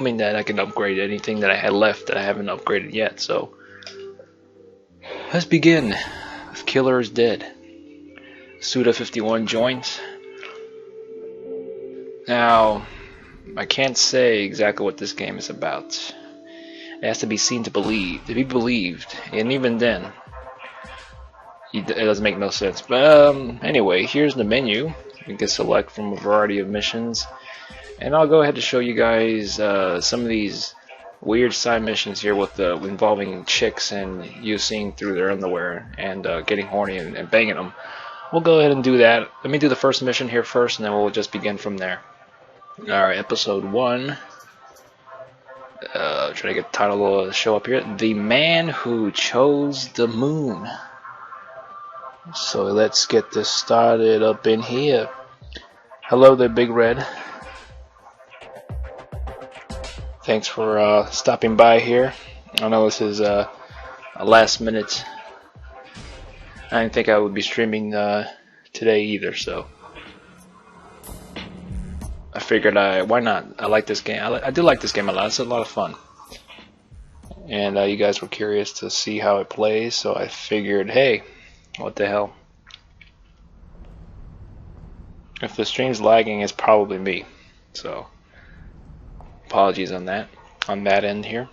Assuming that I can upgrade anything that I had left that I haven't upgraded yet. So let's begin. If Killer is dead, Suda51 joins. Now, I can't say exactly what this game is about. It has to be seen to be believed, and even then, it doesn't make no sense. But anyway, here's the menu. You can select from a variety of missions, and I'll go ahead to show you guys some of these weird side missions here with involving chicks and you seeing through their underwear and getting horny and banging them. We'll go ahead and do that. Let me do the first mission here first, and then we'll just begin from there. Alright, episode 1. Trying to get the title to show up here. The Man Who Chose the Moon. So let's get this started up in here. Hello there, Big Red. Thanks for stopping by here. I know this is a last minute. I didn't think I would be streaming today either, so I figured why not? I like this game. I do like this game a lot. It's a lot of fun. And you guys were curious to see how it plays, so I figured, hey, what the hell? If the stream's lagging, it's probably me. So apologies on that end here.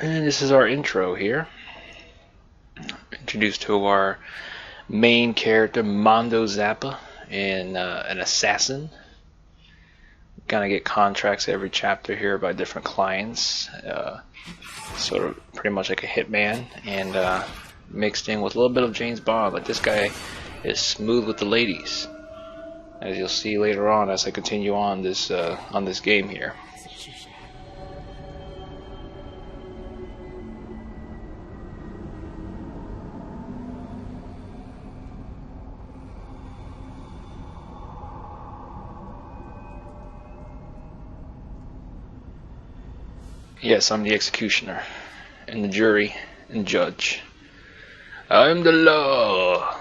And this is our intro here. Introduced to our main character, Mondo Zappa, and an assassin. Kind of get contracts every chapter here by different clients. Sort of pretty much like a hitman, and mixed in with a little bit of James Bond. Like, this guy is smooth with the ladies, as you'll see later on as I continue on this game here. Yes, I'm the executioner, and the jury, and judge. I'm the law.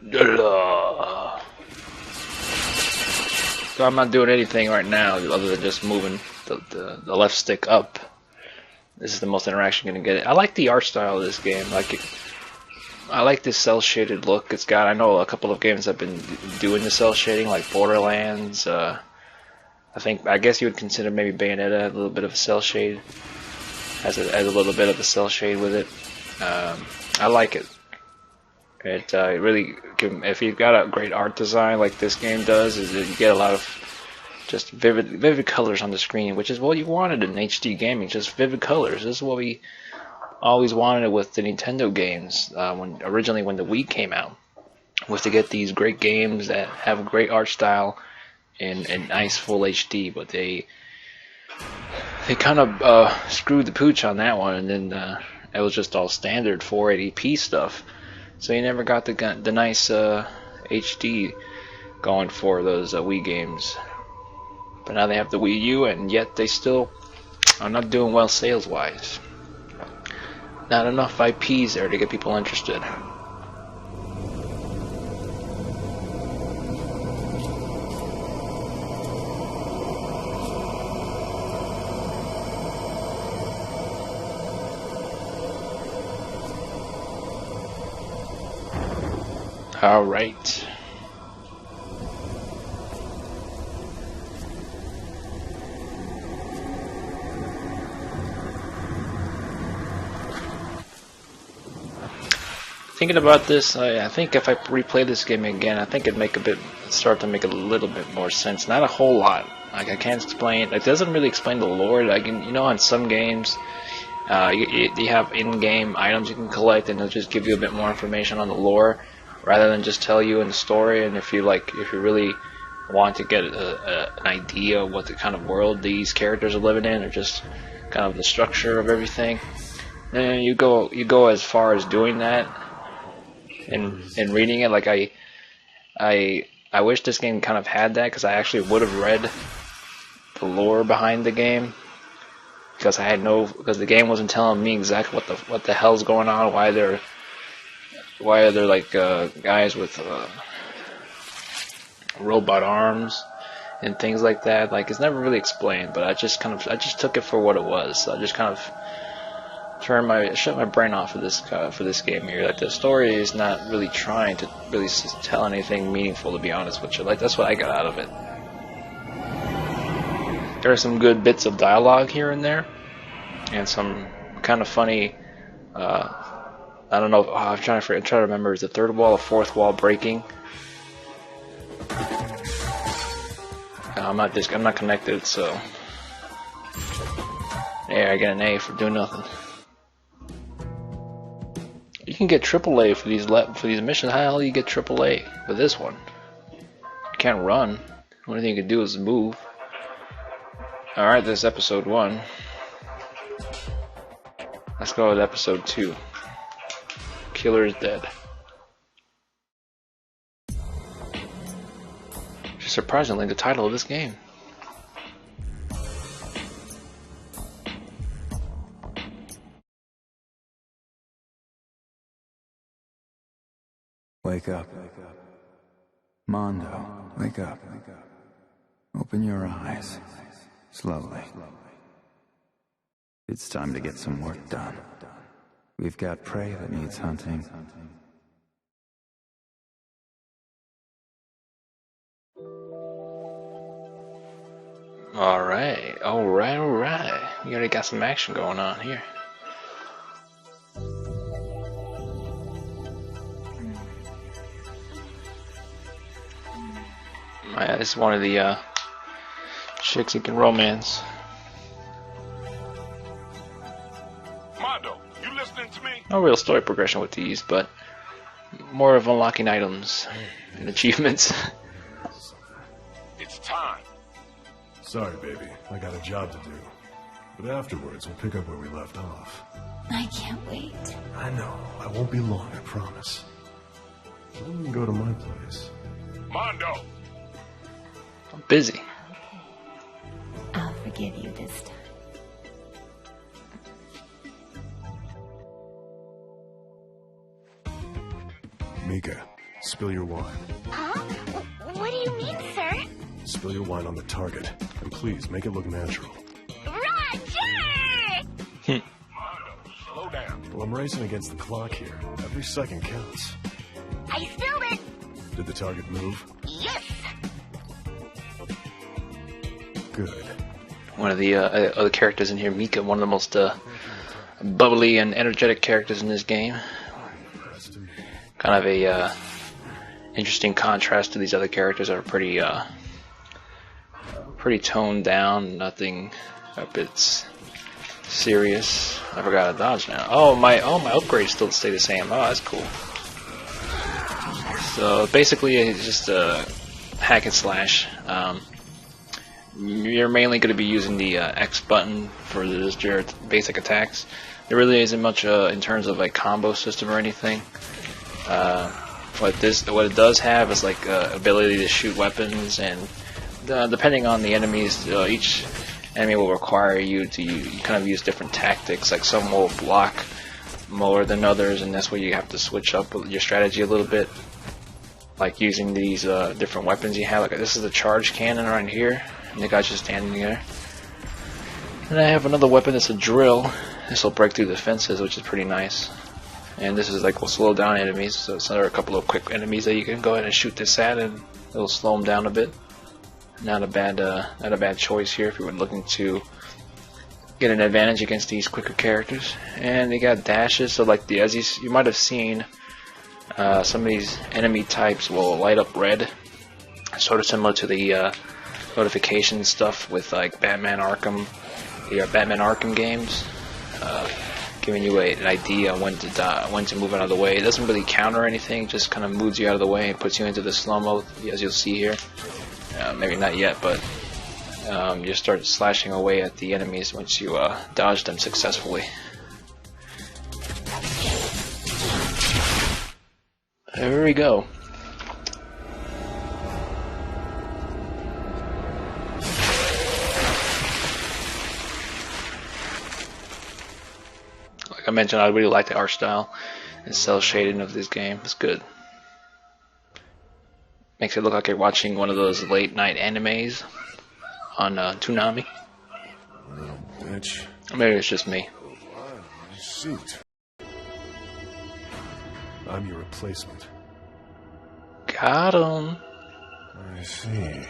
The law. So I'm not doing anything right now other than just moving the left stick up. This is the most interaction you're gonna get. I like the art style of this game. I like this cell shaded look it's got. I know a couple of games have been doing the cell shading, like Borderlands. I guess you would consider maybe Bayonetta a little bit of a cell shade, has a little bit of a cell shade with it. I like it. It really, if you've got a great art design like this game does, is that you get a lot of just vivid colors on the screen, which is what you wanted in HD gaming, just vivid colors. This is what we always wanted with the Nintendo games originally when the Wii came out, was to get these great games that have a great art style and nice full HD, but they kind of screwed the pooch on that one, and then it was just all standard 480p stuff, so you never got the nice HD going for those Wii games. But now they have the Wii U, and yet they still are not doing well sales wise. Not enough IPs there to get people interested. All right. Thinking about this, I think if I replay this game again, I think it'd start to make a little bit more sense. Not a whole lot. Like, I can't explain. It doesn't really explain the lore. Like, on some games, you have in-game items you can collect, and they'll just give you a bit more information on the lore, rather than just tell you in the story. And if you really want to get an idea of what the kind of world these characters are living in, or just kind of the structure of everything, then you go as far as doing that and reading it. Like, I wish this game kind of had that, because I actually would have read the lore behind the game, because the game wasn't telling me exactly what the hell's going on, why are there like guys with robot arms and things like that. Like, it's never really explained, but I just took it for what it was. So I just kind of shut my brain off of this for this game here. Like, the story is not really trying to really tell anything meaningful, to be honest with you. Like, that's what I got out of it. There are some good bits of dialogue here and there, and some kind of funny. I don't know. I'm trying to remember. Is the third wall or fourth wall breaking? I'm not connected, so yeah, I get an A for doing nothing. You can get AAA for these missions. How the hell do you get AAA for this one? You can't run. The only thing you can do is move. Alright, this is episode 1. Let's go with episode 2. Killer is dead. Surprisingly, the title of this game. Wake up. Mondo, wake up. Open your eyes. Slowly. It's time to get some work done. We've got prey that needs hunting. Alright. We already got some action going on here. Yeah, this is one of the chicks you can romance. Mondo, you listening to me? No real story progression with these, but more of unlocking items and achievements. It's time. Sorry, baby. I got a job to do. But afterwards, we'll pick up where we left off. I can't wait. I know. I won't be long, I promise. Then we can go to my place. Mondo! I'm busy. I'll forgive you this time. Mika, spill your wine. Huh? What do you mean, sir? Spill your wine on the target. And please, make it look natural. Roger! Mondo, slow down. Well, I'm racing against the clock here. Every second counts. I spilled it! Did the target move? Yes! Good. One of the other characters in here, Mika, one of the most bubbly and energetic characters in this game. Kind of a interesting contrast to these other characters that are pretty toned down, nothing a bit serious. I forgot to dodge now. Oh, my upgrades still stay the same. Oh, that's cool. So basically, it's just a hack and slash. You're mainly going to be using the X button for just your basic attacks. There really isn't much in terms of like combo system or anything. What it does have is like ability to shoot weapons, and depending on the enemies, each enemy will require you to kind of use different tactics. Like some will block more than others, and that's where you have to switch up your strategy a little bit. Like using these different weapons you have. Like this is the charge cannon right here, and the guy's just standing there. And I have another weapon that's a drill. This will break through the fences, which is pretty nice. And this is like will slow down enemies. So there are a couple of quick enemies that you can go ahead and shoot this at, and it'll slow them down a bit. Not a bad choice here if you were looking to get an advantage against these quicker characters. And they got dashes, so like as you might have seen. Some of these enemy types will light up red, sort of similar to the notification stuff with like Batman Arkham games, giving you an idea on when to move out of the way. It doesn't really counter anything, just kind of moves you out of the way and puts you into the slow-mo, as you'll see here. Maybe not yet, but you start slashing away at the enemies once you dodge them successfully. There we go. Like I mentioned, I really like the art style and cell shading of this game. It's good. Makes it look like you're watching one of those late night animes on Toonami. Little bitch. Maybe it's just me. My suit. I'm your replacement. Got him. I see.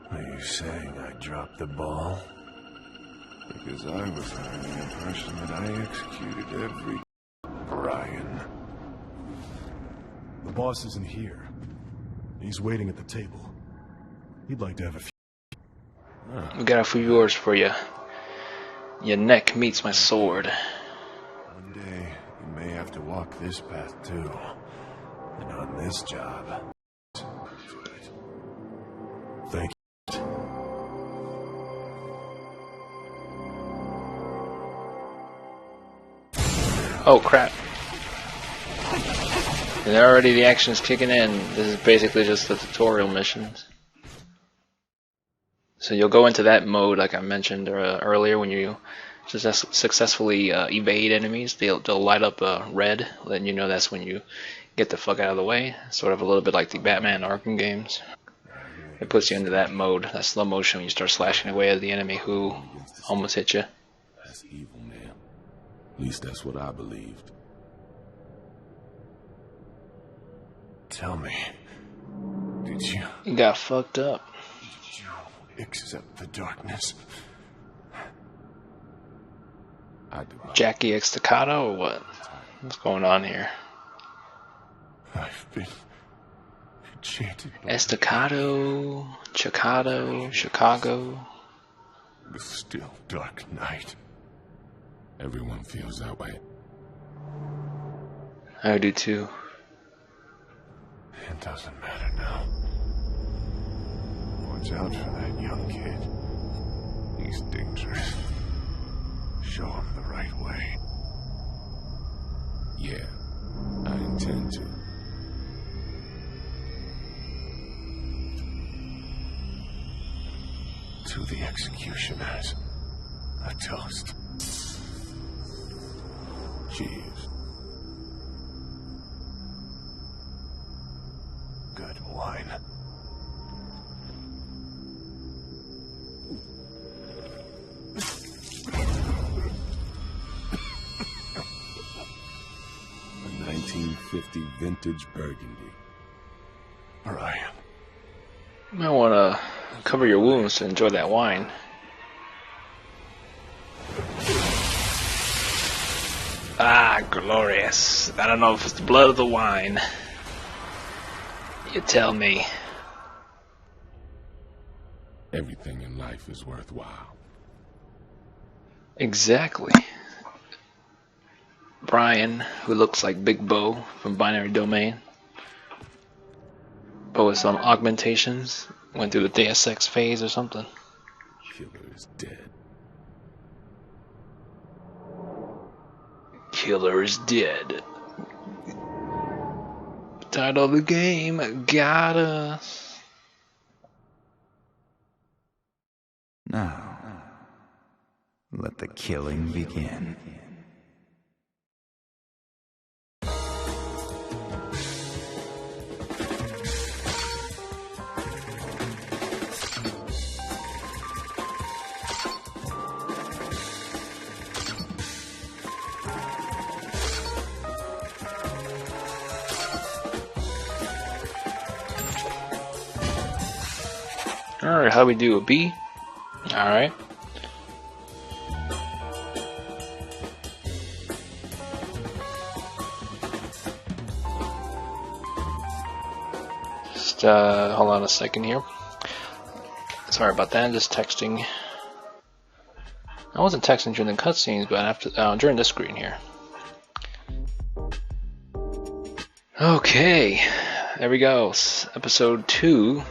Are you saying I dropped the ball? Because I was under the impression that I executed every... Brian. The boss isn't here. He's waiting at the table. He'd like to have a few... We got a few yours for you. Your neck meets my sword. One day, you may have to walk this path too. And on this job... Thank you. Oh crap. And already the action's kicking in. This is basically just the tutorial missions. So you'll go into that mode like I mentioned earlier when you successfully evade enemies. They'll light up red, letting you know that's when you get the fuck out of the way. Sort of a little bit like the Batman Arkham games. It puts you into that mode, that slow motion when you start slashing away at the enemy who almost hit you. That's evil, man. At least that's what I believed. Tell me, did you got fucked up. accept the darkness? I do. Jackie X Staccato or what? What's going on here? I've been enchanted by Estacado, Chicado, Chicago. the still dark night. Everyone feels that way. I do too. It doesn't matter now. Watch out for that young kid. He's dangerous. Show him the right way. Yeah, I intend to. To the executioners, a toast. Cheers. Good wine. A 1950 vintage Burgundy. Brian. You might want to cover your wounds to enjoy that wine. Ah, glorious. I don't know if it's the blood of the wine. You tell me. Everything in life is worthwhile. Exactly. Brian, who looks like Big Bo from Binary Domain, but with some augmentations, went through the Deus Ex phase or something. Killer is dead. Killer is dead. Title of the game, got us. Now, let the killing begin. Alright, how we do? A B? Alright. Just hold on a second here. Sorry about that, I'm just texting. I wasn't texting during the cutscenes, but after during this screen here. Okay, there we go. Episode 2.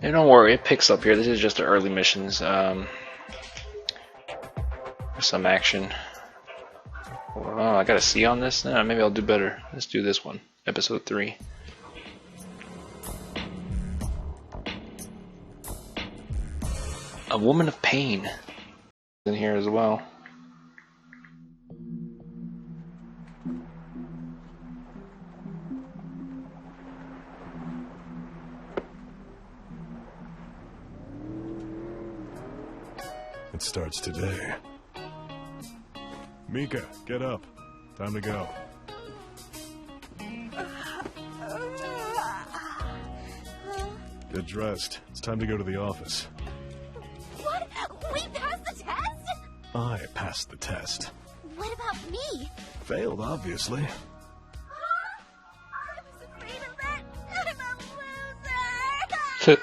And don't worry, it picks up here. This is just the early missions. Some action. Oh, I got a C on this? No, maybe I'll do better. Let's do this one. Episode 3. A Woman of Pain in here as well. It starts today. Mika, get up. Time to go. Get dressed. It's time to go to the office. What? We passed the test? I passed the test. What about me? Failed, obviously. I was afraid of that. I'm a loser.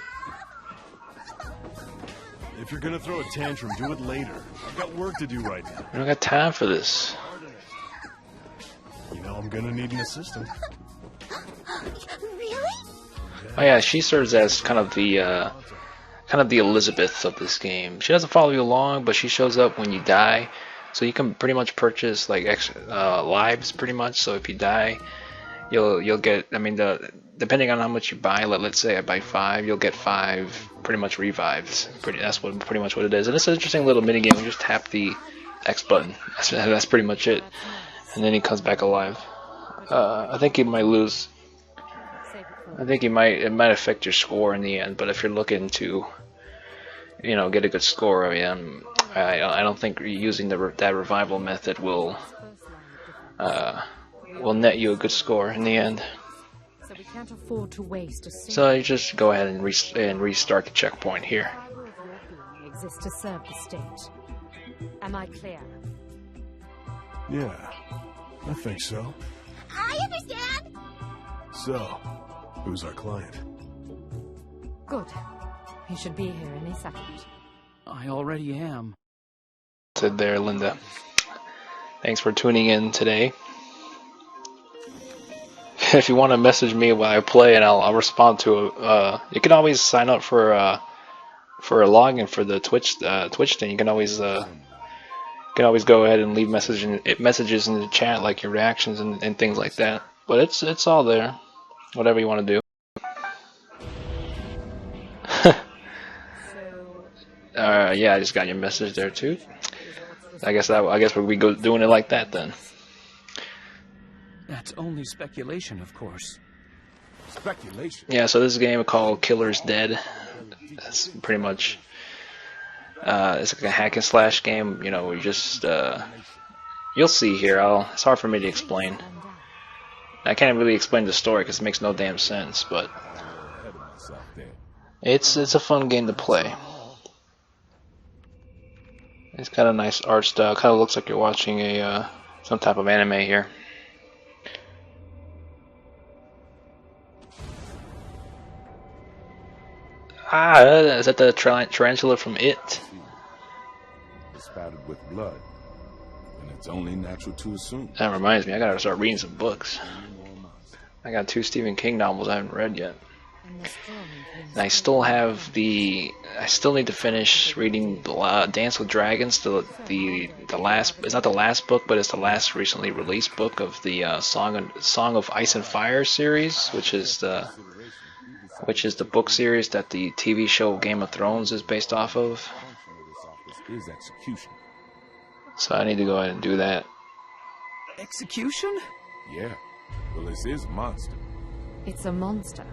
If you're gonna throw a tantrum, do it later. I've got work to do right now. I don't got time for this. You know I'm gonna need an assistant. Really? Oh yeah, she serves as kind of the Elizabeth of this game. She doesn't follow you along, but she shows up when you die, so you can pretty much purchase like extra lives, pretty much. So if you die, you'll get. I mean, depending on how much you buy, let's say I buy 5, you'll get 5 pretty much revives. That's pretty much what it is. And it's an interesting little mini game. You just tap the X button. That's pretty much it, and then he comes back alive. I think he might lose. I think it might affect your score in the end, but if you're looking to, get a good score, I don't think using that revival method will net you a good score in the end. So we can't afford to waste a So you just go ahead and restart the checkpoint here. exists to serve the state. Am I clear? Yeah, I think so. I understand. So, who's our client? Good. He should be here any second. I already am. Said there, Linda. Thanks for tuning in today. If you want to message me while I play, and I'll respond to it. You can always sign up for a login for the Twitch thing. You can always go ahead and leave messages in the chat, like your reactions and things like that. But it's all there. Whatever you want to do. Yeah, I just got your message there too. I guess we'll be doing it like that then. That's only speculation, of course. Speculation. Yeah, so this game called Killer's Dead. That's pretty much it's like a hack and slash game. You just you'll see here. It's hard for me to explain. I can't really explain the story because it makes no damn sense, but it's a fun game to play. It's got a nice art style. Kind of looks like you're watching some type of anime here. Is that the tarantula from It? Spattered with blood, and it's only natural to assume. That reminds me, I gotta start reading some books. I got 2 Stephen King novels I haven't read yet. And I still need to finish reading Dance with Dragons, the last. It's not the last book, but it's the last recently released book of the Song of Ice and Fire series, which is the book series that the TV show Game of Thrones is based off of. So I need to go ahead and do that. Execution? Yeah. Well, this is a monster. It's a monster.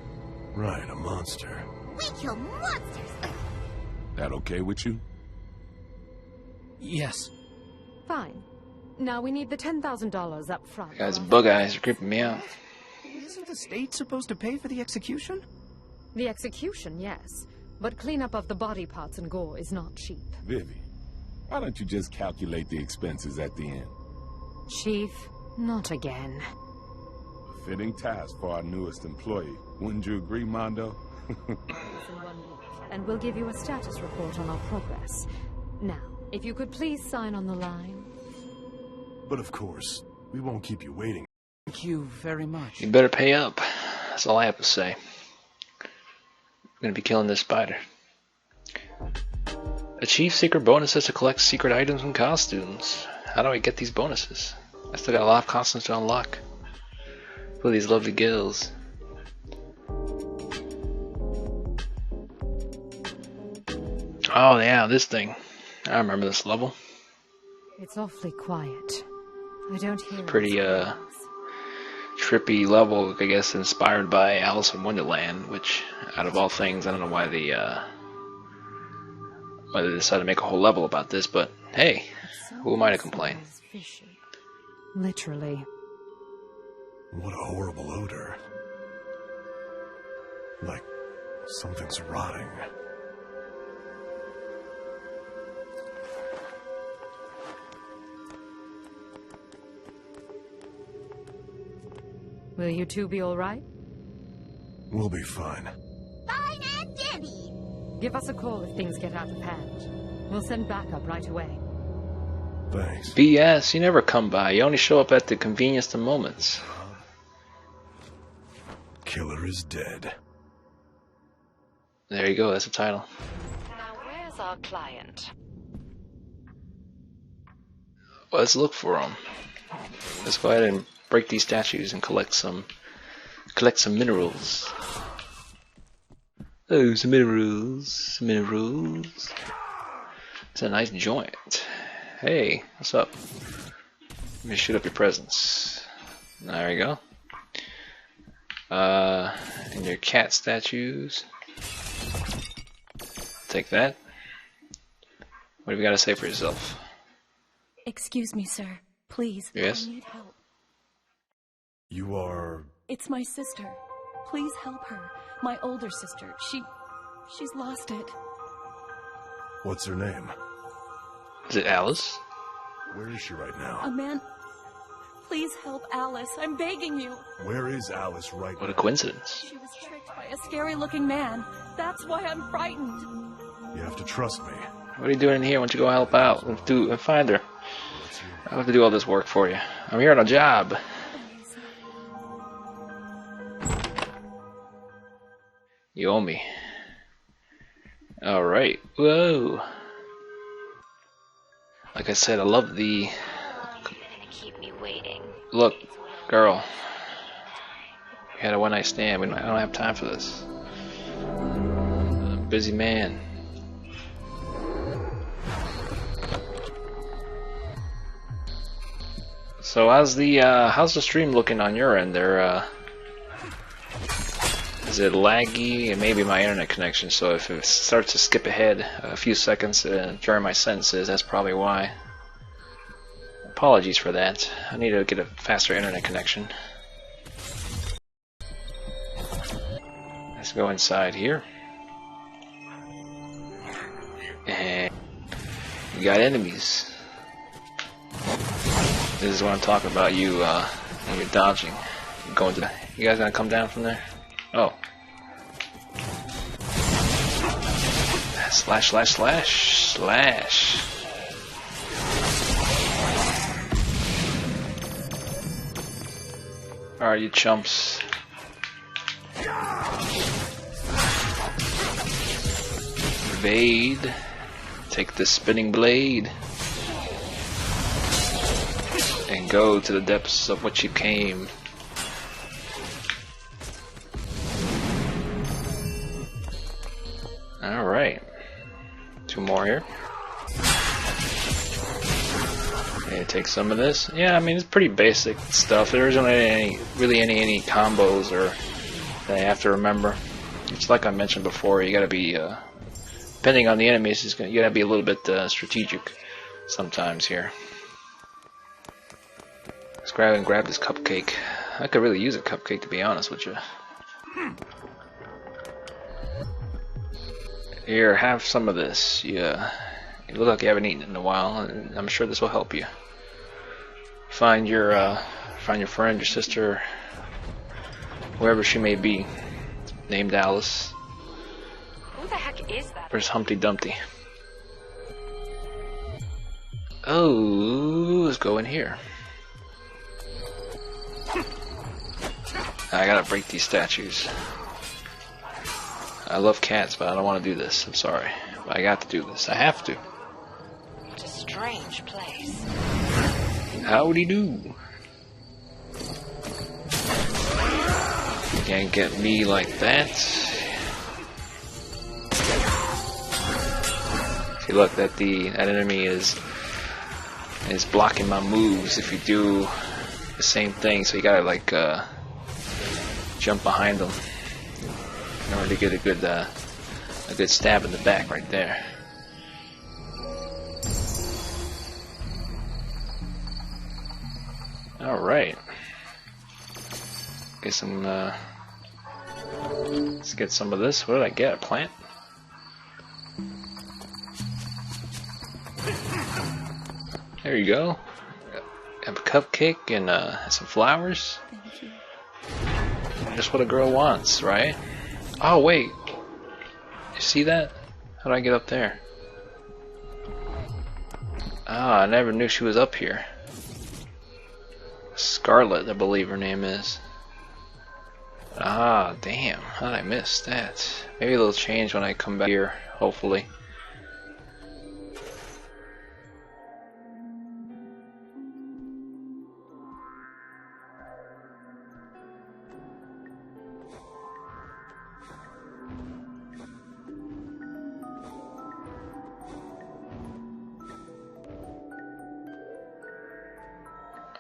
Right, a monster. We kill monsters. That okay with you? Yes. Fine. Now we need the $10,000 up front. Guys, bug eyes are creeping me out. Isn't the state supposed to pay for the execution? The execution, yes. But cleanup of the body parts and gore is not cheap. Vivi, why don't you just calculate the expenses at the end? Chief, not again. A fitting task for our newest employee. Wouldn't you agree, Mondo? And we'll give you a status report on our progress. Now, if you could please sign on the line. But of course, we won't keep you waiting. Thank you very much. You better pay up. That's all I have to say. I'm gonna be killing this spider. Achieve secret bonuses to collect secret items and costumes. How do I get these bonuses? I still got a lot of costumes to unlock for these lovely girls. Oh yeah, this thing. I remember this level. It's awfully quiet. I don't hear Pretty trippy level, I guess, inspired by Alice in Wonderland, which, out of all things, I don't know why whether they decide to make a whole level about this, but hey, who am I to complain? Literally. What a horrible odor. Like something's rotting. Will you two be all right? We'll be fine. Fine and dandy. Give us a call if things get out of hand. We'll send backup right away. Thanks. BS, you never come by. You only show up at the convenience of moments. Killer is dead. There you go, that's the title. Now where's our client? Well, let's look for him. Let's go ahead and break these statues and collect some minerals. Oh, some minerals. Minerals. It's a nice joint. Hey, what's up? Let me shoot up your presents. There you go. And your cat statues. Take that. What have you got to say for yourself? Excuse me, sir. Please. Yes? I need help. You are... It's my sister. Please help her. My older sister. She's lost it. What's her name? Is it Alice? Where is she right now? A man... Please help Alice. I'm begging you. Where is Alice right What a now? coincidence. She was tricked by a scary-looking man. That's why I'm frightened. You have to trust me. What are you doing in here? Why don't you go help out and find her? I don't have to do all this work for you. I'm here on a job. You owe me. Alright. Whoa. Like I said, I love the... You're gonna keep me waiting. Look, girl. We had a one-night stand. I don't have time for this. I'm a busy man. So how's the stream looking on your end there? Is it laggy? It may be my internet connection, so if it starts to skip ahead a few seconds during my sentences, that's probably why. Apologies for that. I need to get a faster internet connection. Let's go inside here. And you got enemies. This is what I'm talking about, you when you're dodging. You're going to you guys gonna come down from there? Oh. Slash, slash, slash, slash. Alright, you chumps. Evade. Take the spinning blade. And go to the depths of which you came. Alright. Two more here. Okay, take some of this. Yeah, I mean, it's pretty basic stuff. There isn't really any combos or that I have to remember. It's like I mentioned before, you gotta be, depending on the enemies, you gotta be a little bit strategic sometimes here. Let's grab this cupcake. I could really use a cupcake, to be honest with you. Here, have some of this. You look like you haven't eaten it in a while, and I'm sure this will help you. Find your friend, your sister, wherever she may be, named Alice. Who the heck is that? Where's Humpty Dumpty? Oh, let's go in here. I gotta break these statues. I love cats, but I don't want to do this. I'm sorry. But I got to do this. I have to. It's a strange place. Howdy do. You can't get me like that. See, look, that enemy is blocking my moves if you do the same thing. So you gotta like jump behind them in order to get a good stab in the back right there. Alright. Get some, let's get some of this. What did I get? A plant? There you go. Have a cupcake and some flowers. Thank you. Just what a girl wants, right? Oh, wait. You see that? How do I get up there? Ah, I never knew she was up here. Scarlet, I believe her name is. Ah, damn. How did I miss that? Maybe it'll change when I come back here, hopefully.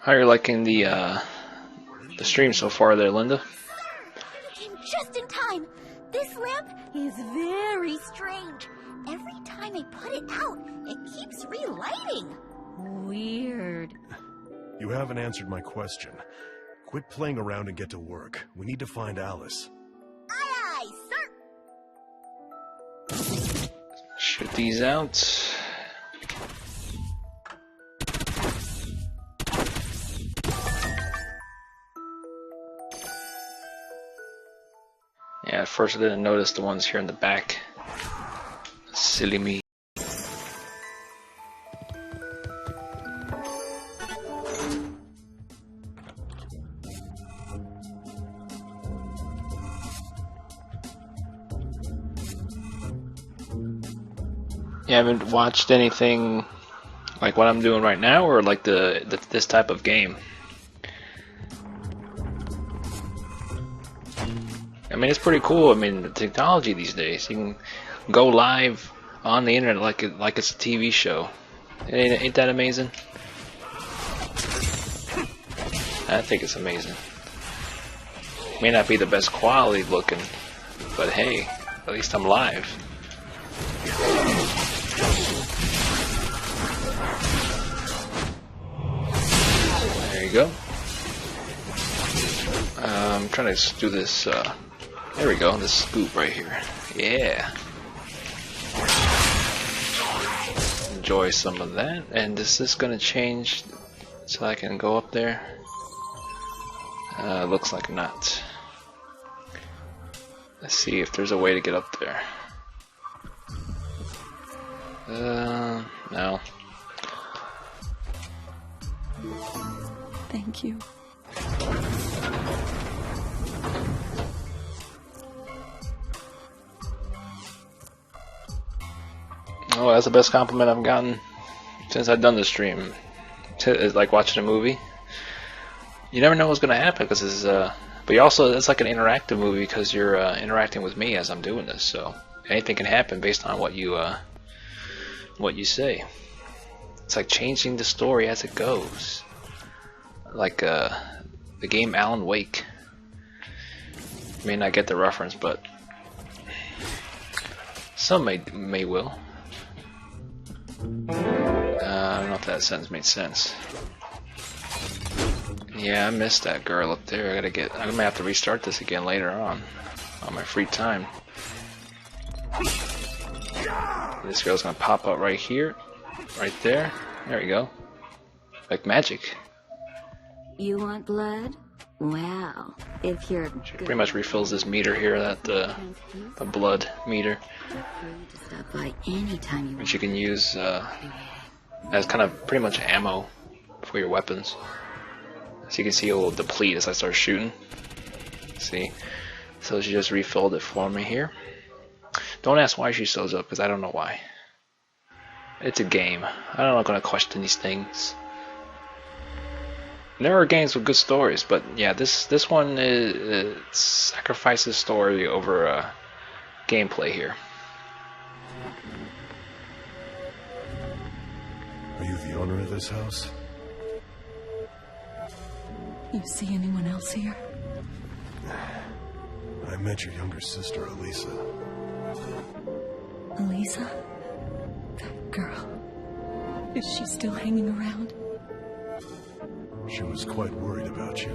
How are you liking the stream so far there, Linda? Came just in time. This lamp is very strange. Every time I put it out, it keeps relighting. Weird. You haven't answered my question. Quit playing around and get to work. We need to find Alice. Aye, aye, sir. Shoot these out. Yeah, at first I didn't notice the ones here in the back. Silly me. You haven't watched anything like what I'm doing right now, or like this type of game? I mean, it's pretty cool. I mean, the technology these days, you can go live on the internet like it's a TV show. Ain't that amazing? I think it's amazing. May not be the best quality looking, but hey, at least I'm live. There you go. I'm trying to do this. There we go, this scoop right here. Yeah. Enjoy some of that. And is this gonna change so I can go up there? Looks like not. Let's see if there's a way to get up there. No. Thank you. Oh, that's the best compliment I've gotten since I've done the stream. It's like watching a movie. You never know what's gonna happen because it's but you also, it's like an interactive movie because you're interacting with me as I'm doing this. So anything can happen based on what you say. It's like changing the story as it goes. Like the game Alan Wake. You may not get the reference, but some may will. I don't know if that sentence made sense. Yeah, I missed that girl up there. I'm gonna have to restart this again later on my free time. This girl's gonna pop up right here, right there. There we go. Like magic. You want blood? Well, if you're She pretty much refills this meter here, the blood meter, to stop by anytime you which you can use as kind of pretty much ammo for your weapons. So you can see it will deplete as I start shooting. See? So she just refilled it for me here. Don't ask why she sews up, because I don't know why. It's a game. I'm not going to question these things. There are games with good stories, but yeah, this one sacrifices story over gameplay here. Are you the owner of this house? You see anyone else here? I met your younger sister, Elisa. Elisa? That girl. Is she still hanging around? She was quite worried about you.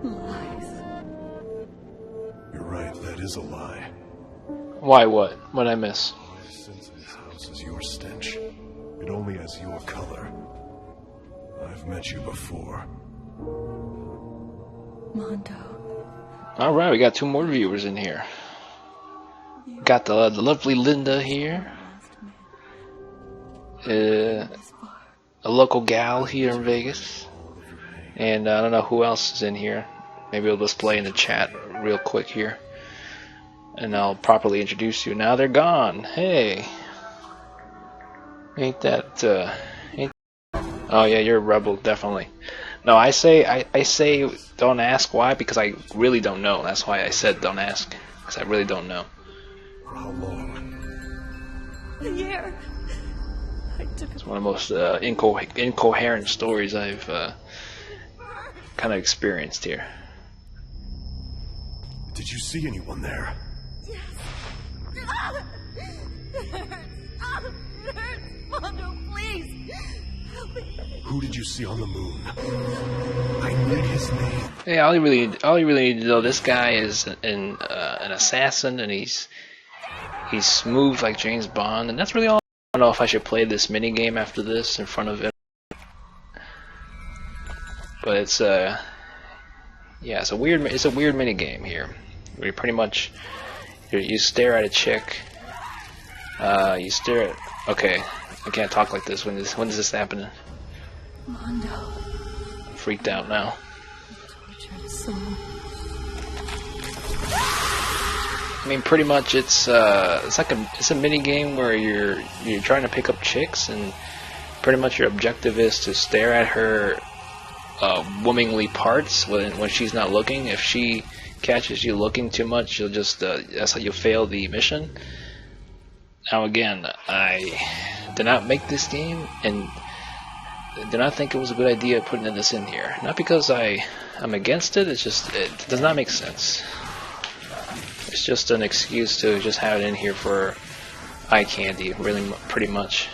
Lies. You're right, that is a lie. Why what? What'd I miss? My sense of this house is your stench. It only has your color. I've met you before. Mondo. Alright, we got 2 more viewers in here. Got the lovely Linda here. A local gal here in Vegas. And I don't know who else is in here. Maybe we'll display in the chat real quick here. And I'll properly introduce you. Now they're gone. Hey. Ain't that, Oh yeah, you're a rebel, definitely. No, I say don't ask. Why? Because I really don't know. That's why I said don't ask. Because I really don't know. For how long? A year. I took It's one of the most incoherent stories I've kind of experienced here. Did you see anyone there? Yes. It hurts. It hurts. Mondo, please. Help me. Who did you see on the moon? I need his name. Hey, all you really need to know, this guy is an assassin, and he's smooth like James Bond, and that's really all. I don't know if I should play this mini game after this in front of him, but it's yeah, it's a weird mini game here, where you pretty much you stare at a chick, you stare at. Okay, I can't talk like this. When is this happening? Mondo. I'm freaked out now. Tortured soul. I mean, pretty much it's a mini game where you're trying to pick up chicks, and pretty much your objective is to stare at her womanly parts when she's not looking. If she catches you looking too much, you'll just that's how you'll fail the mission. Now again, I did not make this game, and did not think it was a good idea putting this in here. Not because I'm against it. It's just it does not make sense. It's just an excuse to just have it in here for eye candy, really, pretty much.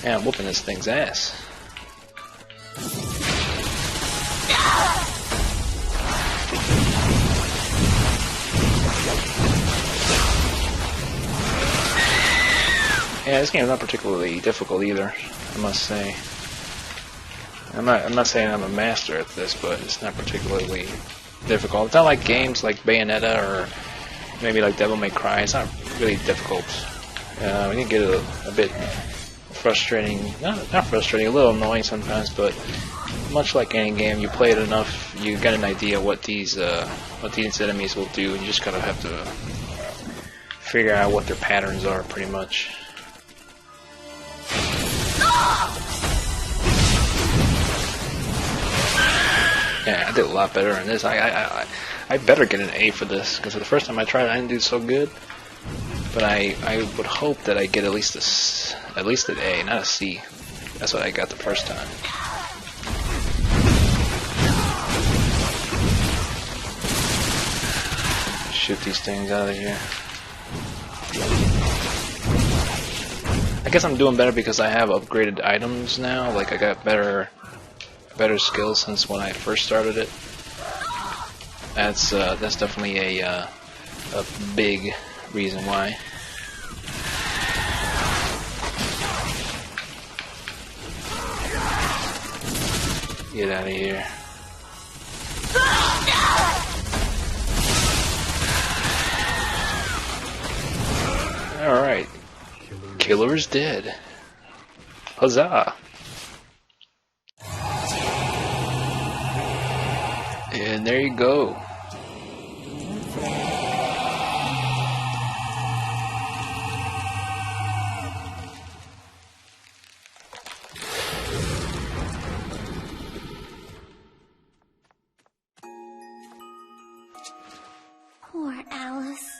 Man, I'm whooping this thing's ass. Yeah, this game's not particularly difficult either, I must say. I'm not saying I'm a master at this, but it's not particularly difficult. It's not like games like Bayonetta or maybe like Devil May Cry. It's not really difficult. We can get a bit frustrating, not frustrating, a little annoying sometimes, but much like any game, you play it enough, you get an idea what these enemies will do, and you just kind of have to figure out what their patterns are, pretty much. Yeah, I did a lot better in this. I better get an A for this, because the first time I tried it, I didn't do so good. But I would hope that I get at least an A, not a C. That's what I got the first time. Shoot these things out of here. I guess I'm doing better because I have upgraded items now. Like I got better skills since when I first started it. That's definitely a big reason why. Get out of here. Alright. Killer is dead. Huzzah! And there you go. Poor Alice.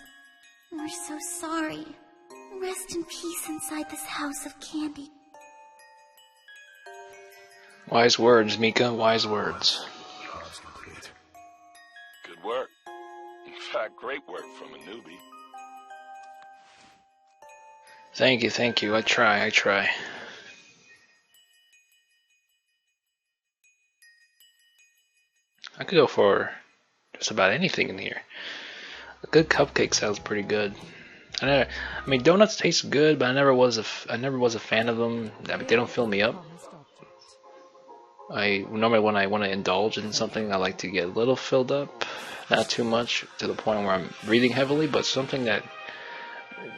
We're so sorry. Rest in peace inside this house of candy. Wise words, Mika, wise words. Good work. In fact, great work from a newbie. Thank you, thank you. I try. I could go for just about anything in here. A good cupcake sounds pretty good. I mean, donuts taste good, but I never was a fan of them. I mean, they don't fill me up. Normally when I want to indulge in something, I like to get a little filled up, not too much to the point where I'm breathing heavily, but something that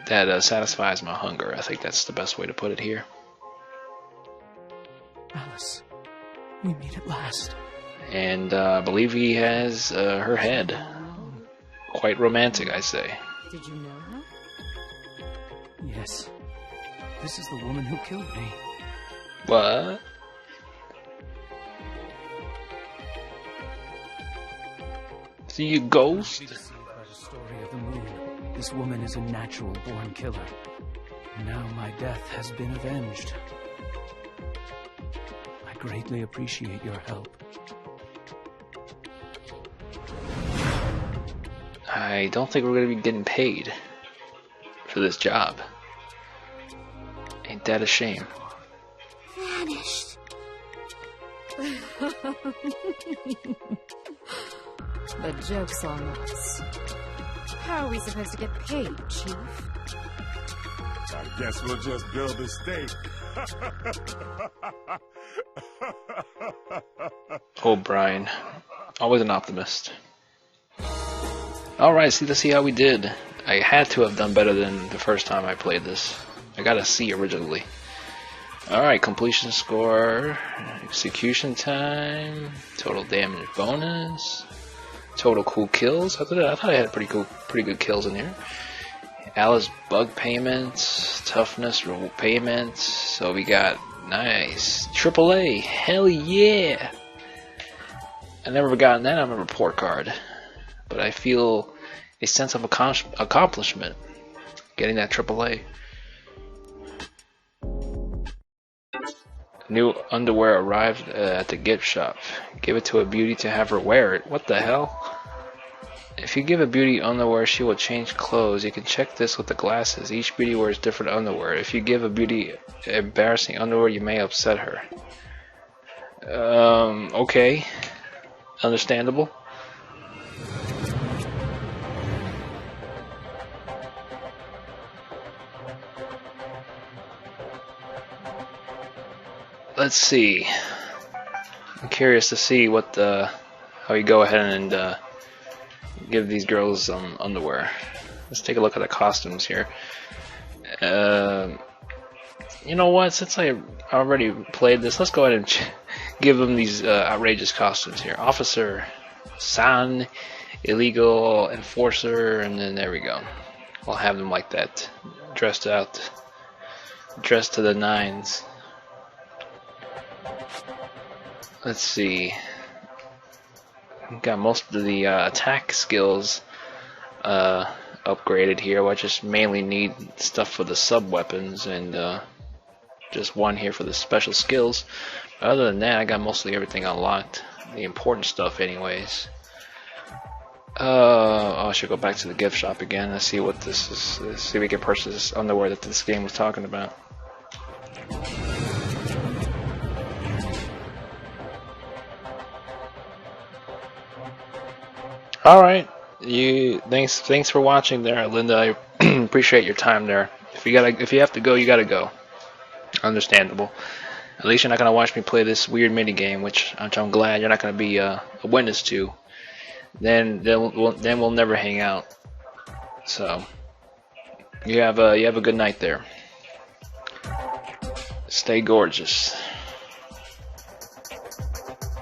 satisfies my hunger. I think that's the best way to put it here. Alice, we meet at last. And I believe he has her head. Quite romantic, I say. Did you know her? Yes. This is the woman who killed me. What? See you, ghost? By the story of the moon, this woman is a natural-born killer. Now my death has been avenged. I greatly appreciate your help. I don't think we're going to be getting paid for this job. Ain't that a shame? Vanished. The joke's on us. How are we supposed to get paid, Chief? I guess we'll just build a stake. Oh, Brian. Always an optimist. Alright, let's see how we did. I had to have done better than the first time I played this. I got a C originally. Alright, completion score, execution time, total damage bonus, total cool kills. I thought I had pretty good kills in here. Alice bug payments, toughness payments. So we got nice AAA. Hell yeah! I never gotten that on a report card, but I feel a sense of accomplishment getting that AAA. New underwear arrived at the gift shop. Give it to a beauty to have her wear it. What the hell? If you give a beauty underwear, she will change clothes. You can check this with the glasses. Each beauty wears different underwear. If you give a beauty embarrassing underwear, you may upset her. Okay. Understandable. Let's see. I'm curious to see what how you go ahead and give these girls some underwear. Let's take a look at the costumes here. You know what? Since I already played this, let's go ahead and give them these outrageous costumes here. Officer, San, illegal enforcer, and then there we go. I'll have them like that, dressed to the nines. Let's see. Got most of the attack skills upgraded here. I just mainly need stuff for the sub weapons and just one here for the special skills. Other than that, I got mostly everything unlocked. The important stuff, anyways. I should go back to the gift shop again. Let's see what this is. Let's see if we can purchase this underwear that this game was talking about. Alright, thanks for watching there, Linda. I appreciate your time there. If you have to go, you gotta go. Understandable. At least you're not gonna watch me play this weird mini game, which I'm glad you're not gonna be a witness to. Then we'll never hang out. So you have a good night there. Stay gorgeous.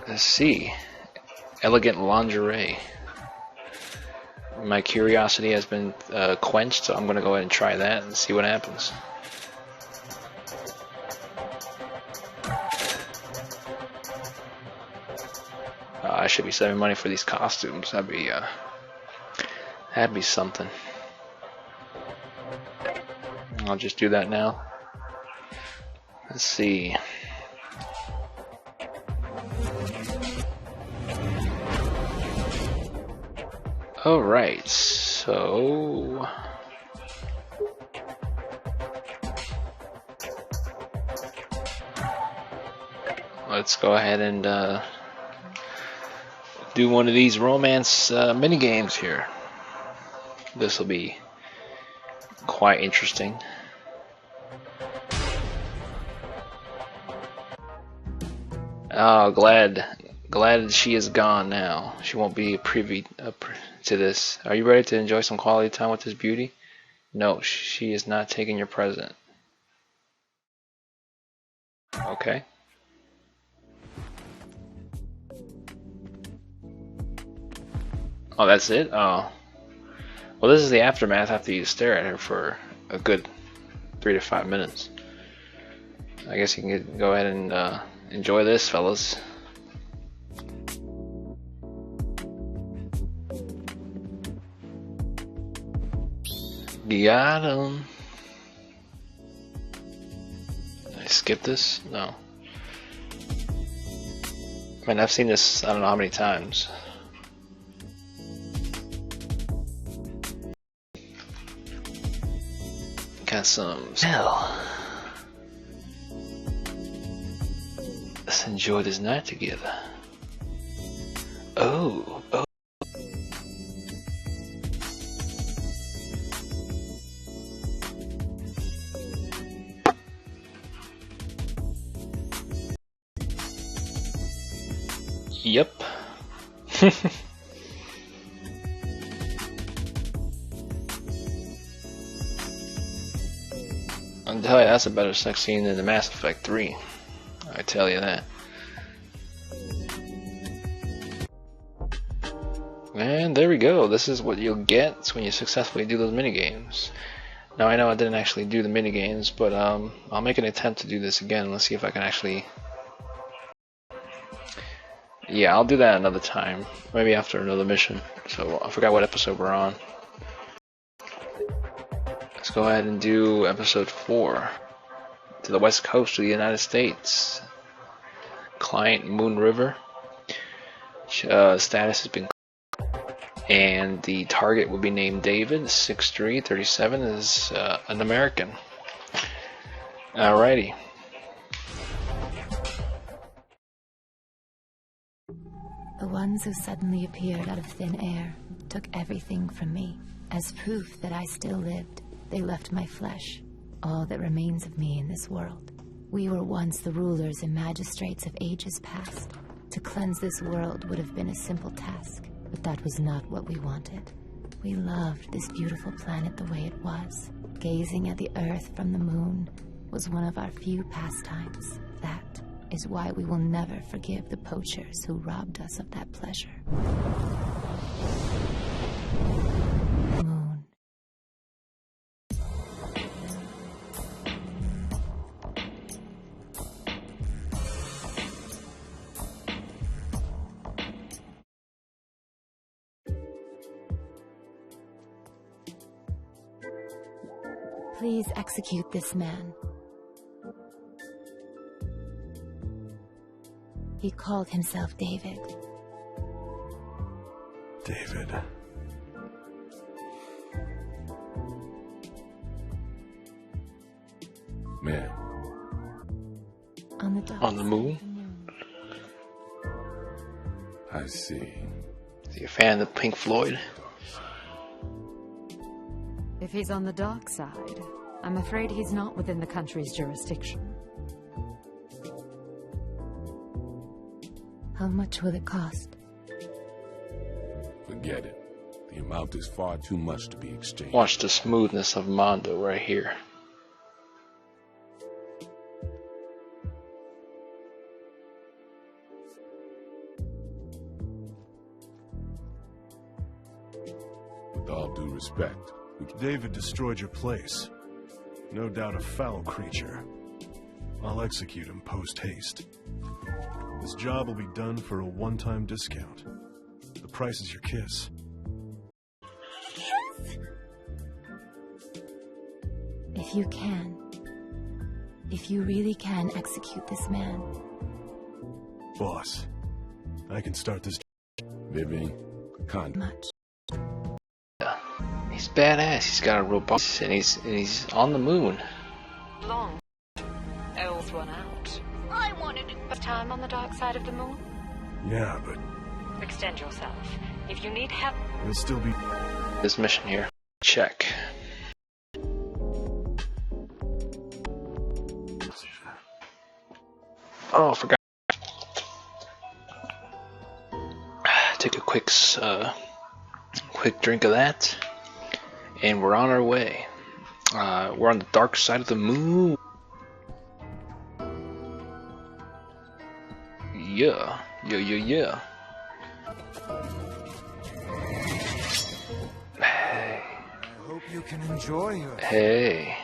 Let's see. Elegant lingerie. My curiosity has been quenched, so I'm going to go ahead and try that and see what happens. I should be saving money for these costumes. That'd be something. I'll just do that now. Let's see. Alright, so let's go ahead and do one of these romance mini games here. This will be quite interesting. Oh, glad she is gone now. She won't be privy to this. Are you ready to enjoy some quality time with this beauty? No, she is not taking your present. Okay. Oh, that's it? Oh. Well, this is the aftermath after you stare at her for a good 3 to 5 minutes. I guess you can go ahead and enjoy this, fellas. Got him. Did I skip this? No. I mean, I've seen this I don't know how many times. Got some hell. Let's enjoy this night together. Oh. Yep. I'll tell you, that's a better sex scene than the Mass Effect 3. I tell you that. And there we go. This is what you'll get when you successfully do those minigames. Now I know I didn't actually do the minigames, but I'll make an attempt to do this again. Let's see if I can actually... Yeah, I'll do that another time. Maybe after another mission. So I forgot what episode we're on. Let's go ahead and do episode 4. To the west coast of the United States. Client Moon River. Status has been... And the target will be named David. 6'3", 37 is an American. Alrighty. The ones who suddenly appeared out of thin air took everything from me. As proof that I still lived, they left my flesh, all that remains of me in this world. We were once the rulers and magistrates of ages past. To cleanse this world would have been a simple task, but that was not what we wanted. We loved this beautiful planet the way it was. Gazing at the Earth from the moon was one of our few pastimes. That is why we will never forgive the poachers who robbed us of that pleasure. Moon. Please execute this man. He called himself David. David. Man. On the dark On the moon? I see. Is he a fan of Pink Floyd? If he's on the dark side, I'm afraid he's not within the country's jurisdiction. How much will it cost? Forget it. The amount is far too much to be exchanged. Watch the smoothness of Mondo right here. With all due respect, David destroyed your place. No doubt a foul creature. I'll execute him post-haste. This job will be done for a one-time discount. The price is your kiss. Kiss? If you can. If you really can execute this man. Boss, I can start this. Vivian, Much. He's badass. He's got a robot, and he's on the moon. Long. Elves run out. I wanted to time on the dark side of the moon? Yeah, but Extend yourself. If you need help... it'll still be... This mission here. Check. Oh, I forgot. Take a quick drink of that, and we're on our way. We're on the dark side of the moon. Yeah. Hey. I hope you can enjoy your... Hey.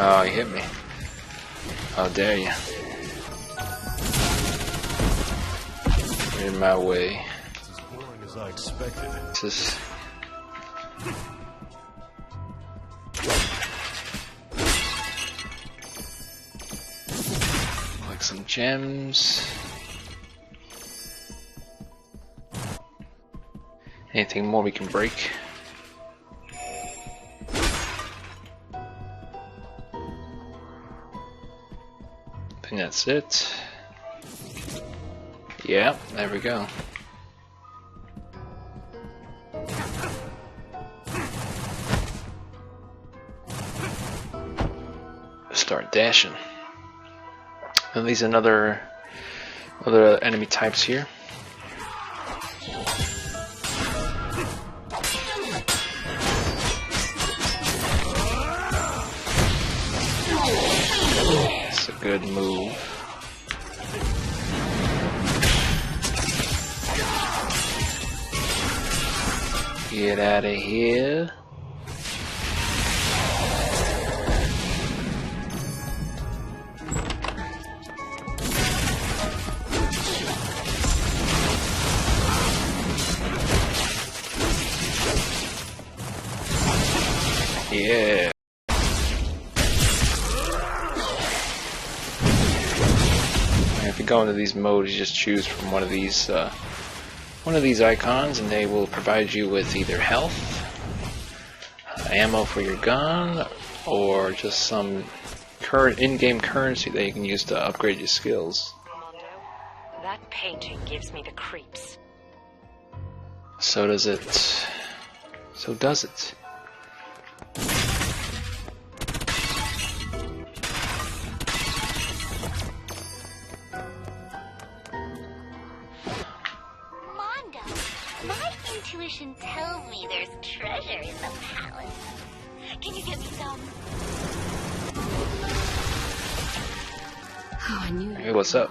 Oh, you hit me. How dare you? Get in my way. It's as boring as I expected. This is... Like some gems. Anything more we can break? I think that's it. Yeah, there we go. Start dashing. And these other enemy types here. That's a good move. Get out of here. Yeah. And if you go into these modes, you just choose from one of these icons, and they will provide you with either health, ammo for your gun, or just some in-game currency that you can use to upgrade your skills. Mondo, that painting gives me the creeps. So does it. So does it. Intuition tells me there's treasure in the palace. Can you get me some? Oh, I knew. Hey, what's up?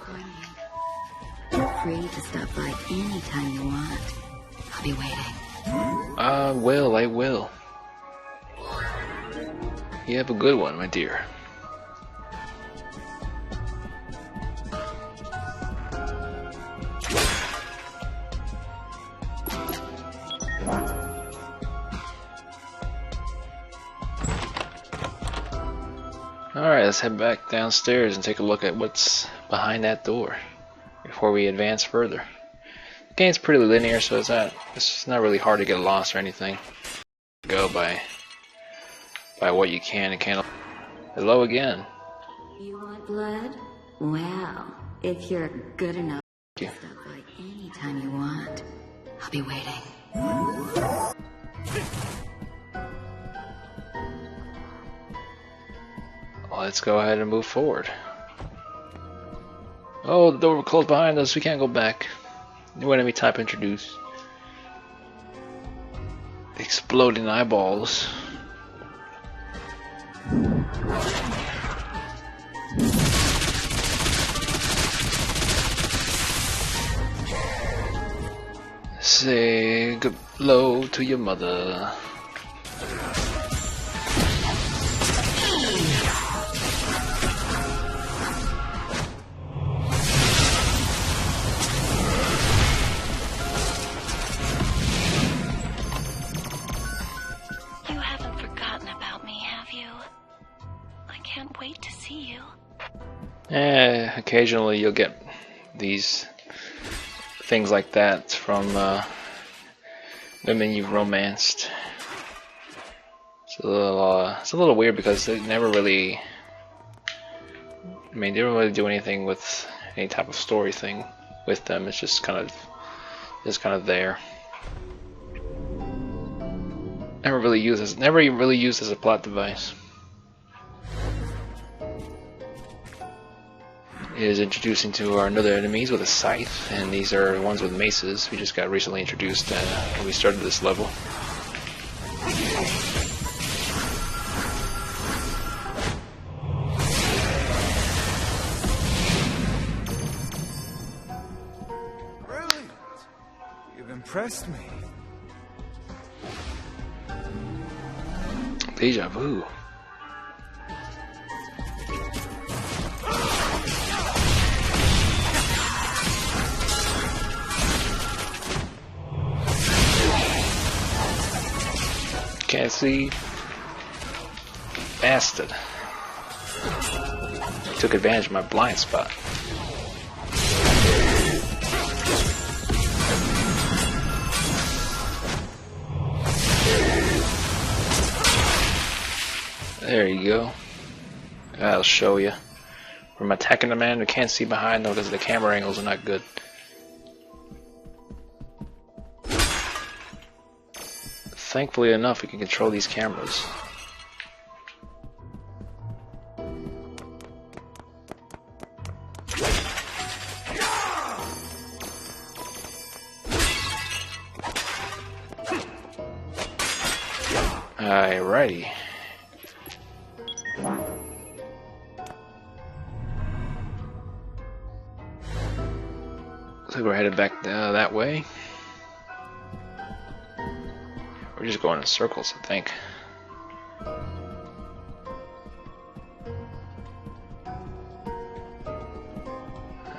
Feel free to stop by anytime you want. I'll be waiting. I will. You have a good one, my dear. Alright, let's head back downstairs and take a look at what's behind that door before we advance further. The game's pretty linear, so it's not really hard to get lost or anything. Go by what you can and can't. Hello again. You want blood? Well, if you're good enough, Thank you. stop by anytime you want. I'll be waiting. Let's go ahead and move forward. Oh, the door will close behind us. We can't go back. New enemy type introduced. Exploding eyeballs. Say good hello to your mother. Wait to see you. Occasionally you'll get these things like that from women you've romanced. It's a little weird because they never really. I mean, they don't really do anything with any type of story thing with them. It's just kind of there. Never really used as a plot device. Is introducing to our other enemies with a scythe, and these are the ones with maces. We just got recently introduced when we started this level. Brilliant! You've impressed me. Deja vu. Can't see. Bastard. Took advantage of my blind spot. There you go. I'll show you. I'm attacking the man who can't see behind though because the camera angles are not good. Thankfully enough, we can control these cameras. Alrighty. Looks like we're headed back that way. We're just going in circles, I think.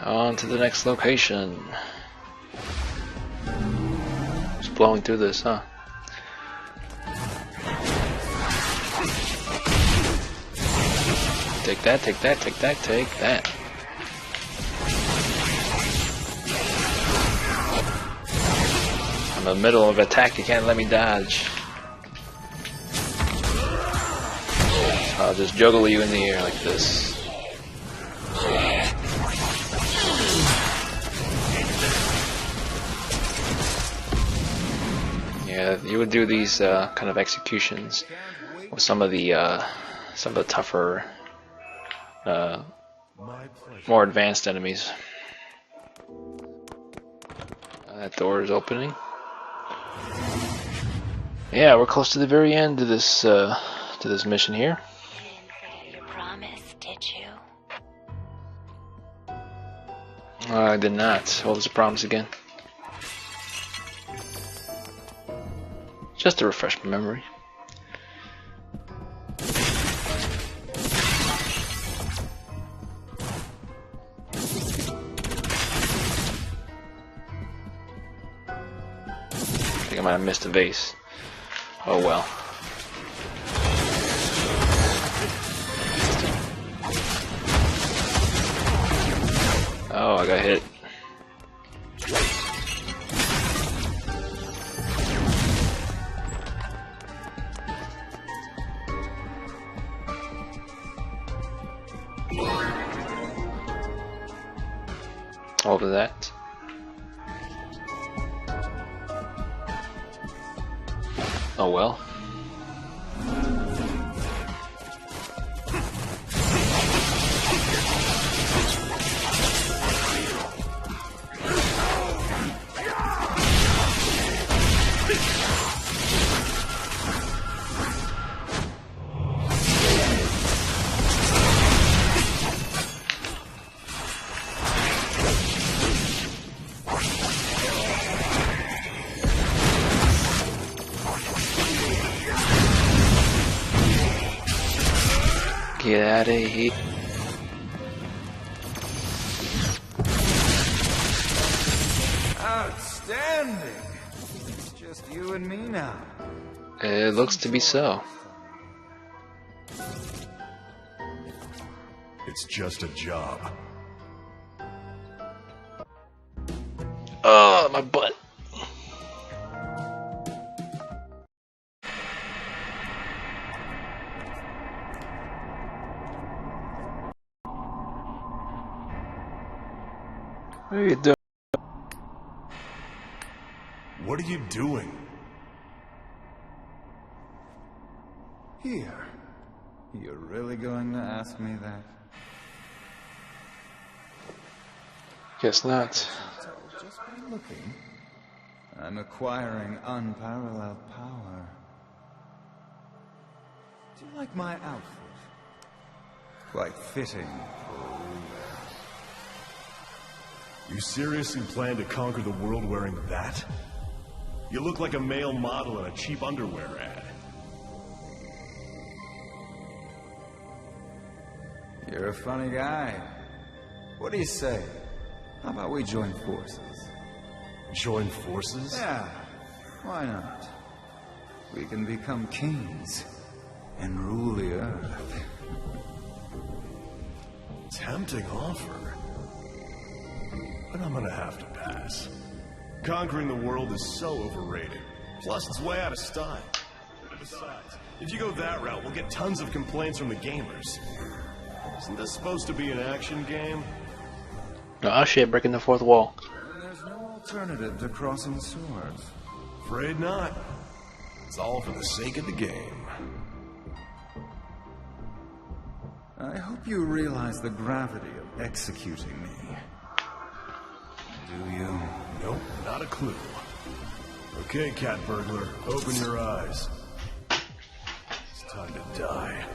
On to the next location. Just blowing through this, huh? Take that, take that, take that, take that. I'm in the middle of an attack, you can't let me dodge. I'll just juggle you in the air like this. Yeah, you would do these kind of executions with some of the tougher, more advanced enemies. That door is opening. Yeah, we're close to the very end of this mission here. You didn't forget your promise, did you? I did not. What was the promise again? Just to refresh my memory. I think I might have missed a vase. Oh well. Oh, I got hit. All of that. Oh well. Get out of here. Outstanding. It's just you and me now. It looks to be so. It's just a job. Oh, my butt. What are you doing? What are you doing? Here. You're really going to ask me that? Guess not. Just by looking, I'm acquiring unparalleled power. Do you like my outfit? Quite fitting for a ruler. You seriously plan to conquer the world wearing that? You look like a male model in a cheap underwear ad. You're a funny guy. What do you say? How about we join forces? Join forces? Yeah, why not? We can become kings and rule the earth. Tempting offer. But I'm gonna have to pass. Conquering the world is so overrated. Plus, it's way out of style. Besides, if you go that route, we'll get tons of complaints from the gamers. Isn't this supposed to be an action game? Oh shit, breaking the fourth wall. And there's no alternative to crossing swords. Afraid not. It's all for the sake of the game. I hope you realize the gravity of executing me. Do you? Nope, not a clue. Okay, cat burglar, open your eyes. It's time to die.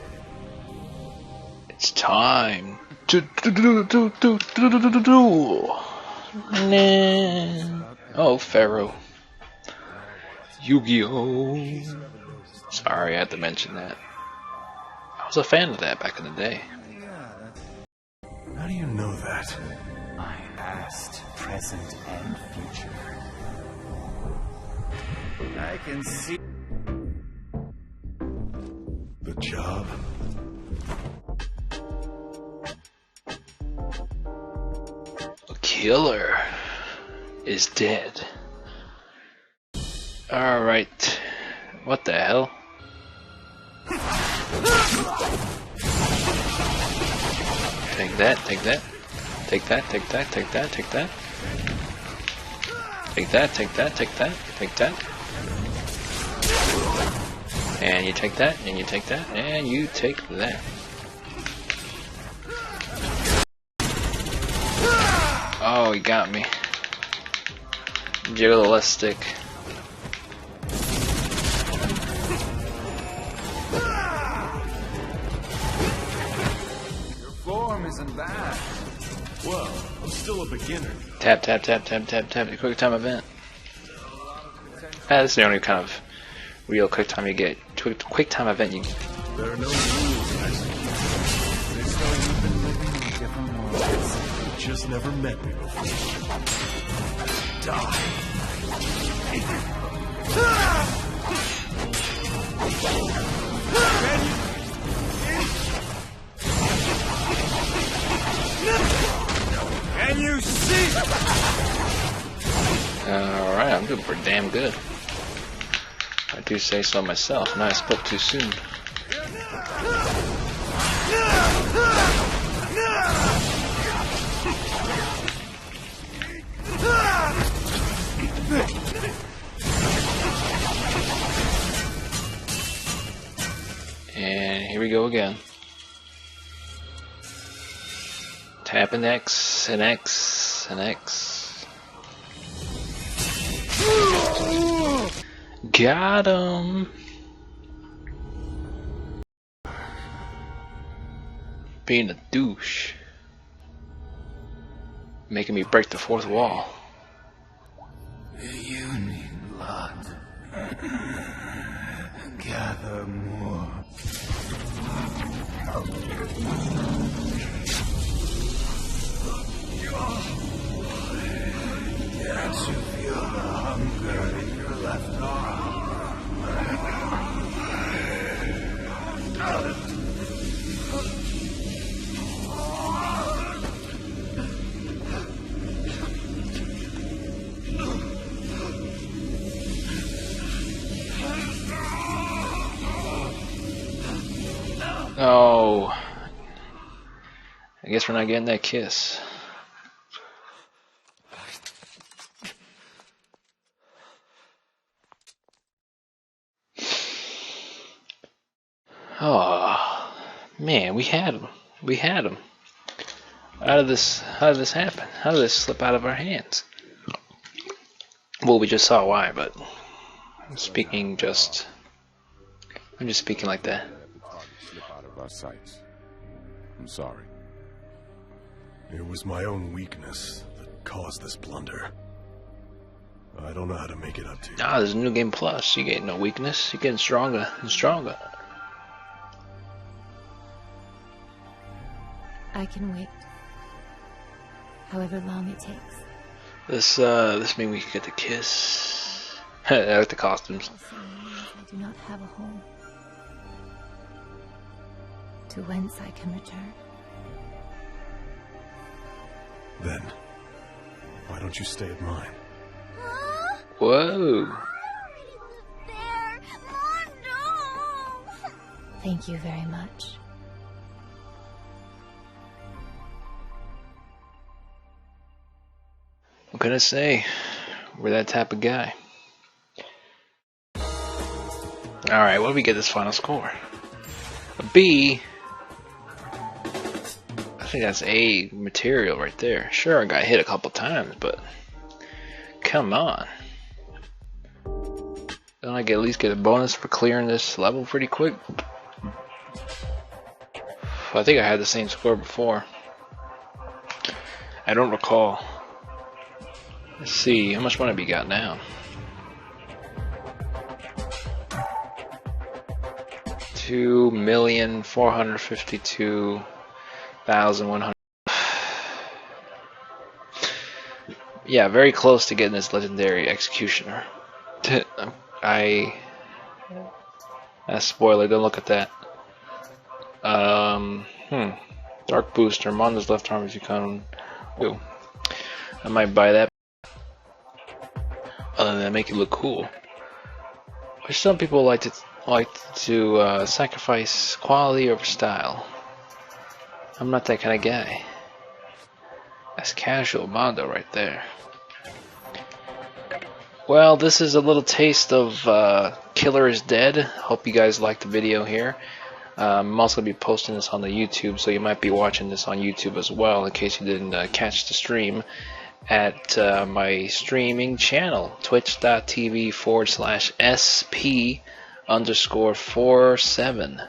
It's time to do. Oh, Pharaoh. Yu-Gi-Oh! Sorry, I had to mention that. I was a fan of that back in the day. How do you know that? My past, present, and future. I can see the job. The killer is dead. Alright. What the hell? Take that, take that. Take that, take that, take that, take that. Take that, take that, take that, take that. And you take that, and you take that, and you take that. Oh, he got me. Jiggle the left stick. your form isn't bad. Well, I'm still a beginner. Tap, tap, tap, tap, tap, tap. The quick time event. That's the only kind of real quick time you get. Quick time event you get. There are no rules, guys. You just never met me before. Die. Can you see? Alright, I'm doing pretty damn good. I do say so myself. Now I spoke too soon. And here we go again. Tap an X, and X, and X. Got him! Being a douche. Making me break the fourth wall. You need blood. Gather more. Can't you feel the hunger in your left arm? Oh. I guess we're not getting that kiss. Oh man, we had him. We had him. How did this happen? How did this slip out of our hands? Well, we just saw why, but I'm just speaking like that. Slip out of our sights. I'm sorry. It was my own weakness that caused this blunder. I don't know how to make it up to you. Ah, there's a new game plus. You get no weakness. You're getting stronger and stronger. I can wait. However long it takes. This means we can get the kiss. I like the costumes. I do not have a home. To whence I can return. Then, why don't you stay at mine? Whoa. Thank you very much. What can I say? We're that type of guy. Alright, what do we get this final score? A B. I think that's A material right there. Sure, I got hit a couple times, but come on. Don't I at least get a bonus for clearing this level pretty quick? I think I had the same score before. I don't recall. Let's see, how much money have we got now? 2,452,100. Yeah, very close to getting this legendary executioner. Spoiler, don't look at that. Dark booster, Mondo's left arm is Yukon. Ooh. I might buy that. Other than that, make it look cool. Which some people like to sacrifice quality over style. I'm not that kind of guy. That's casual Mondo right there. Well, this is a little taste of Killer is Dead. Hope you guys liked the video here. I'm also going to be posting this on the YouTube, so you might be watching this on YouTube as well in case you didn't catch the stream at my streaming channel, twitch.tv/SP_47.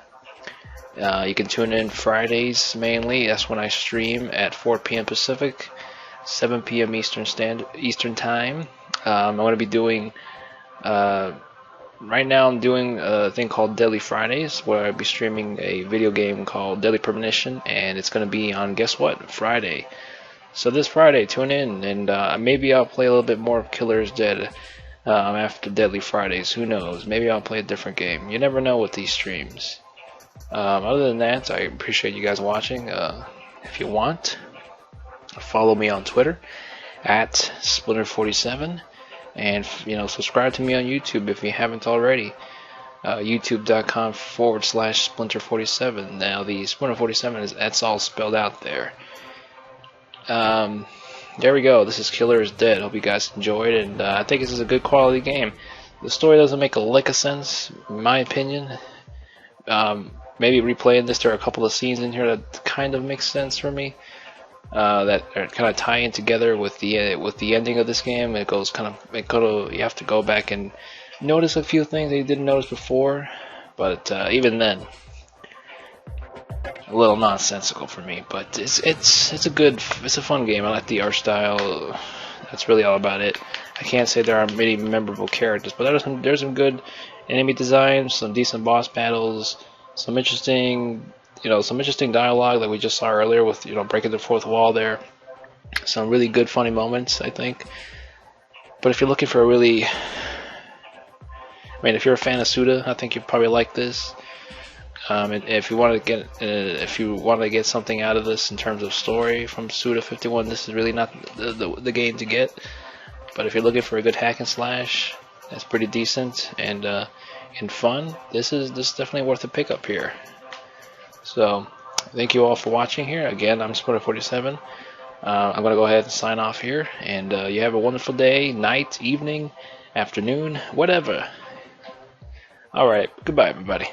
You can tune in Fridays mainly. That's when I stream at 4 p.m. Pacific, 7 p.m. Eastern Time. I'm going to be doing right now I'm doing a thing called Deadly Fridays, where I'll be streaming a video game called Deadly Premonition, and it's going to be on, guess what, Friday. So this Friday, tune in, and maybe I'll play a little bit more of Killer is Dead after Deadly Fridays. Who knows? Maybe I'll play a different game. You never know with these streams. Other than that, I appreciate you guys watching. If you want, follow me on Twitter at Splinter47. And subscribe to me on YouTube if you haven't already. YouTube.com/Splinter47. Now the Splinter47 that's all spelled out there. There we go. This is Killer is Dead. Hope you guys enjoyed, and I think this is a good quality game. The story doesn't make a lick of sense, in my opinion. Maybe replaying this, there are a couple of scenes in here that kind of makes sense for me. That are kind of tying together with the ending of this game. You have to go back and notice a few things that you didn't notice before, but even then, a little nonsensical for me. But it's a fun game. I like the art style. That's really all about it. I can't say there are many memorable characters, but there's some good enemy designs, some decent boss battles, some interesting dialogue that we just saw earlier with breaking the fourth wall there. Some really good funny moments, I think. But if you're looking for if you're a fan of Suda, I think you'd probably like this. If you want to get something out of this in terms of story from Suda 51, this is really not the game to get. But if you're looking for a good hack and slash that's pretty decent and fun, this is definitely worth a pickup here. So, thank you all for watching here. Again, I'm Splinter47. I'm going to go ahead and sign off here. And you have a wonderful day, night, evening, afternoon, whatever. Alright, goodbye everybody.